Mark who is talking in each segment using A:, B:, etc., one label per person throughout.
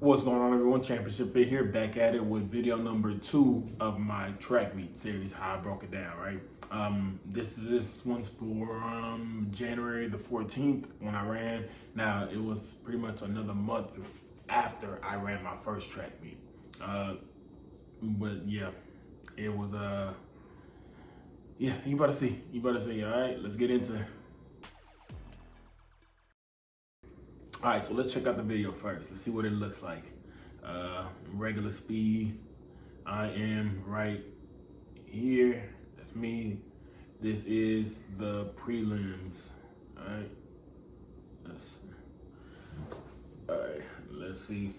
A: What's going on, everyone? Championship Fit here, back at it with video number 2 of my track meet series, how I broke it down, right? This one's for January the 14th when I ran. Now, it was pretty much another month after I ran my first track meet. But yeah, it was, yeah, you better see, all right? Let's get into it. All right, so let's check out the video first. Let's see what it looks like. Regular speed. I am right here. That's me. This is the prelims. All right, let's see.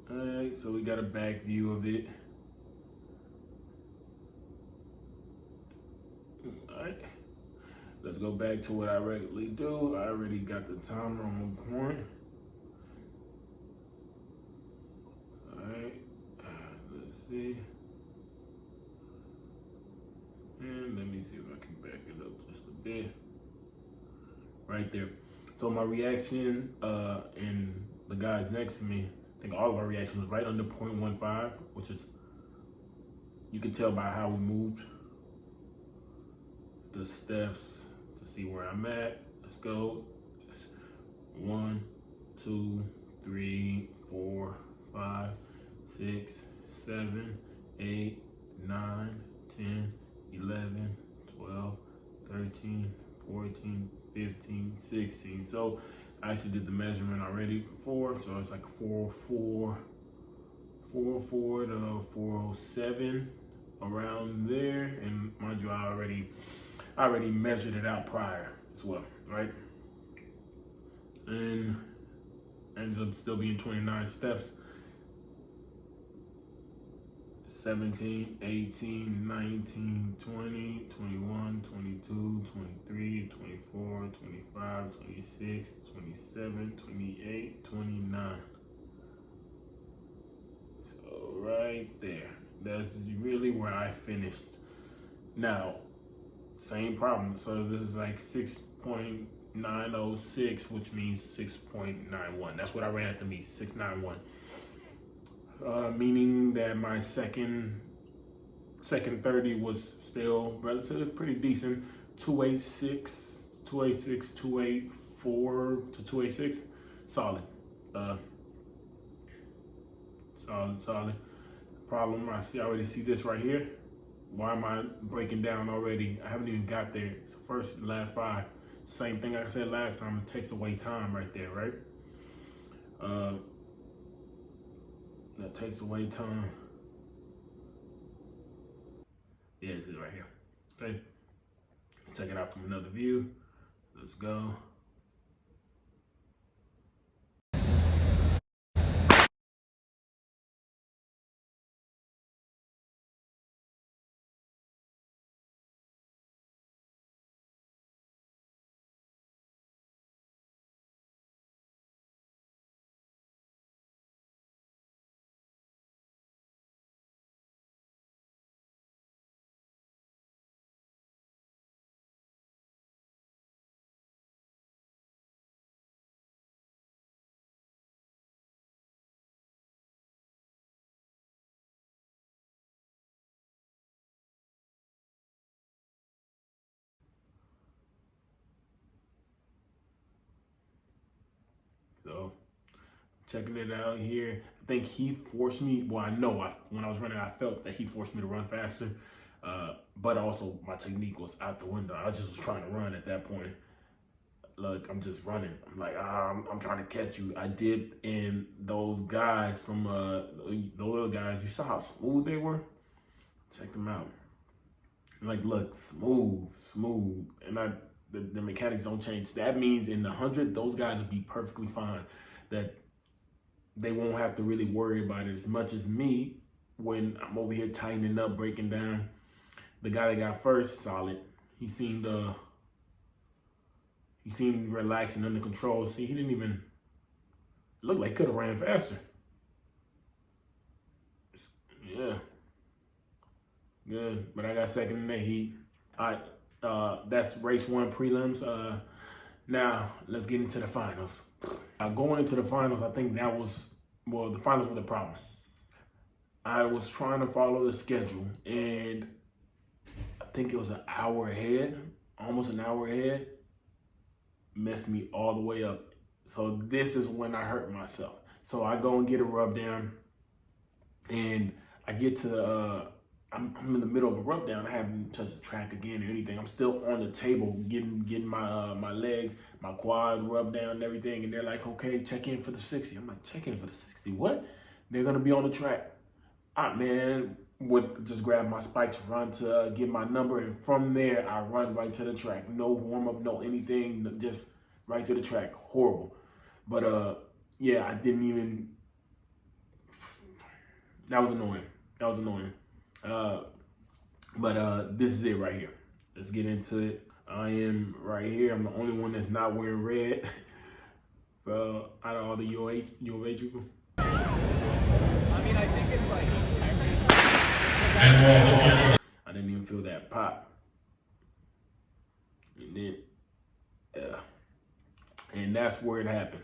A: All right, so we got a back view of it. All right. Let's go back to what I regularly do. I already got the timer on point. All right, let's see. And let me see if I can back it up just a bit. Right there. So my reaction and the guys next to me, I think all of our reaction was right under 0.15, which is, you can tell by how we moved the steps to see where I'm at. Let's go. 1, 2, 3, 4, 5, 6, 7, 8, 9, 10, 11, 12, 13, 14, 15, 16. So I actually did the measurement already for 4, so it's like 404 to 407 around there. And mind you, I already measured it out prior as well, right? And ends up still being 29 steps. 17, 18, 19, 20, 21, 22, 23, 24, 25, 26, 27, 28, 29. So right there, that's really where I finished. Now, same problem. So this is like 6.906, which means 6.91. That's what I ran at the meet, 691. Meaning that my second 30 was still relatively pretty decent. 286, 284 to 286. Solid. Solid. Problem, I already see this right here. Why am I breaking down already? I haven't even got there. It's the first and last 5. Same thing like I said last time, it takes away time right there, right? That takes away time. Yeah, it's right here. Okay. Check it out from another view. Let's go. So, checking it out here. I think he forced me, well, I know when I was running, I felt that he forced me to run faster. But also my technique was out the window. I just was trying to run at that point. Look, I'm just running. I'm like, I'm trying to catch you. I did, and those guys from, the little guys, you saw how smooth they were? Check them out. Like, look, smooth. And the mechanics don't change. That means in the 100, those guys will be perfectly fine. That they won't have to really worry about it as much as me when I'm over here tightening up, breaking down. The guy that got first, solid. He seemed relaxed and under control. See, he didn't even look like he could have ran faster. Yeah. Good, but I got second in the heat. All right, that's race 1 prelims. Now let's get into the finals. Going into the finals, I think that was, well, the finals were the problem. I was trying to follow the schedule, and I think it was an hour ahead, almost an hour ahead, messed me all the way up. So this is when I hurt myself. So I go and get a rub down, and I get to, I'm in the middle of a rub down. I haven't touched the track again or anything. I'm still on the table getting my my legs, my quad rubbed down and everything. And they're like, okay, check in for the 60. I'm like, check in for the 60? What? They're gonna be on the track. Man, would just grab my spikes, run to get my number, and from there I run right to the track. No warm up, no anything, just right to the track. Horrible. But yeah, I didn't even. That was annoying. That was annoying. But this is it right here. Let's get into it. I am right here. I'm the only one that's not wearing red. So out of all the U of H people.
B: I mean, I think it's like
A: I didn't even feel that pop. And then, and that's where it happened.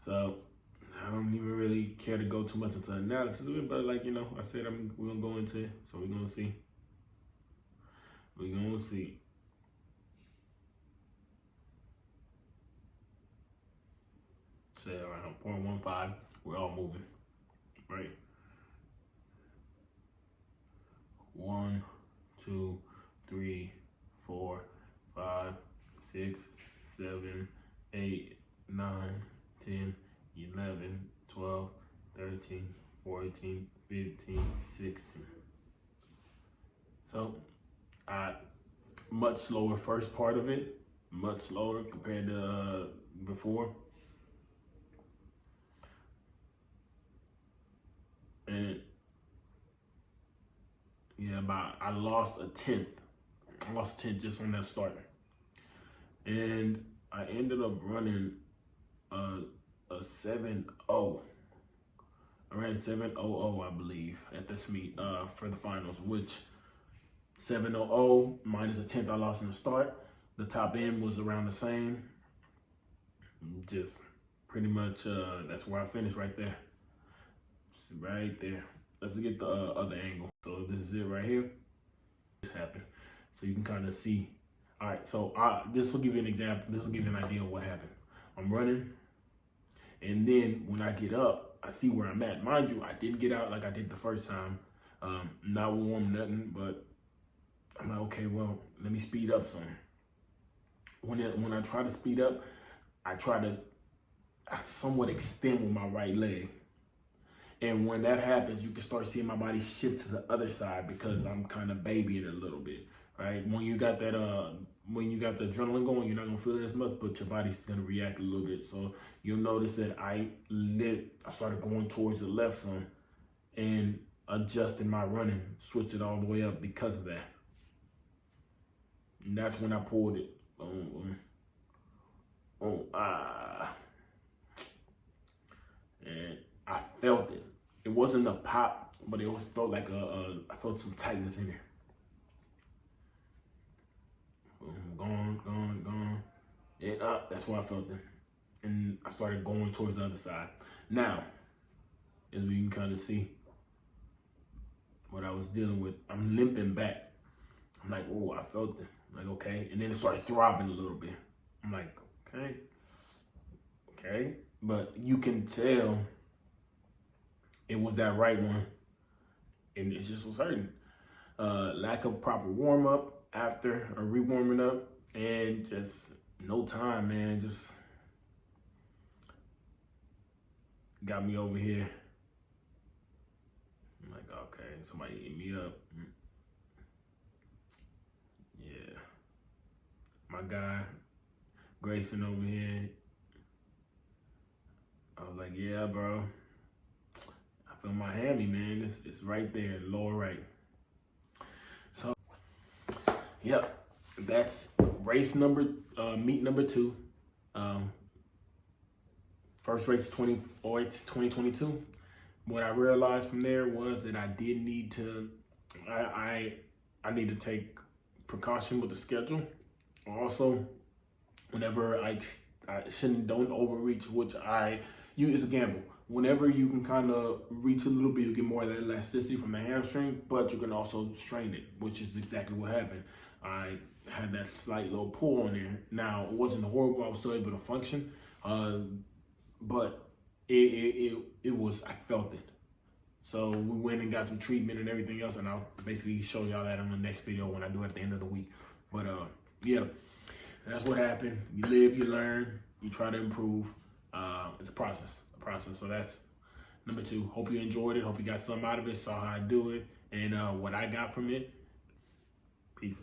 A: So I don't even really care to go too much into analysis of it, but like, you know, I said we're gonna go into it, so we're gonna see. We're gonna see. Say around 0.15, we're all moving, right? 1, 2, 3, 4, 5, 6, 7, 8, 9, 10, 11, 12, 13, 14, 15, 16. So, much slower first part of it, much slower compared to before. And yeah, I lost a tenth. I lost a tenth just on that start. And I ended up running a 7.0. I ran 7.00, I believe, at this meet for the finals, which 7.00 minus a tenth I lost in the start. The top end was around the same. Just pretty much, that's where I finished right there. Right there. Let's get the other angle. So this is it right here. This happened. So you can kind of see. All right, so this will give you an example. This will give you an idea of what happened. I'm running, and then when I get up, I see where I'm at. Mind you, I didn't get out like I did the first time. Not warm, nothing, but I'm like, okay, well, let me speed up some. When I try to speed up, I somewhat extend with my right leg. And when that happens, you can start seeing my body shift to the other side because I'm kind of babying it a little bit, right? When you got that, when you got the adrenaline going, you're not gonna feel it as much, but your body's gonna react a little bit. So you'll notice that I started going towards the left some and adjusting my running, switch it all the way up because of that. And that's when I pulled it. And I felt it. It wasn't a pop, but it felt like I felt some tightness in there. Gone. And that's why I felt it. And I started going towards the other side. Now, as we can kind of see what I was dealing with, I'm limping back. I'm like, oh, I felt it. I'm like, okay. And then it starts throbbing a little bit. I'm like, okay. But you can tell it was that right one, and it just was hurting. Lack of proper warm up after or re-warming up, and just no time, man. Just got me over here. I'm like, okay, somebody eat me up. Yeah, my guy Grayson over here. I was like, yeah, bro. I feel my hammy, man. It's right there, lower right. So, yep, that's race meet number 2. First race 2022. What I realized from there was that I did need to, I need to take precaution with the schedule. Also, whenever I don't overreach, it's a gamble. Whenever you can kind of reach a little bit, you get more of that elasticity from the hamstring, but you can also strain it, which is exactly what happened. I had that slight little pull on there. Now, it wasn't horrible. I was still able to function, but it was, I felt it. So we went and got some treatment and everything else, and I'll basically show y'all that on the next video when I do it at the end of the week. But yeah, that's what happened. You live, you learn, you try to improve. It's a process. So that's number 2. Hope you enjoyed it. Hope you got something out of it. Saw how I do it and what I got from it. Peace.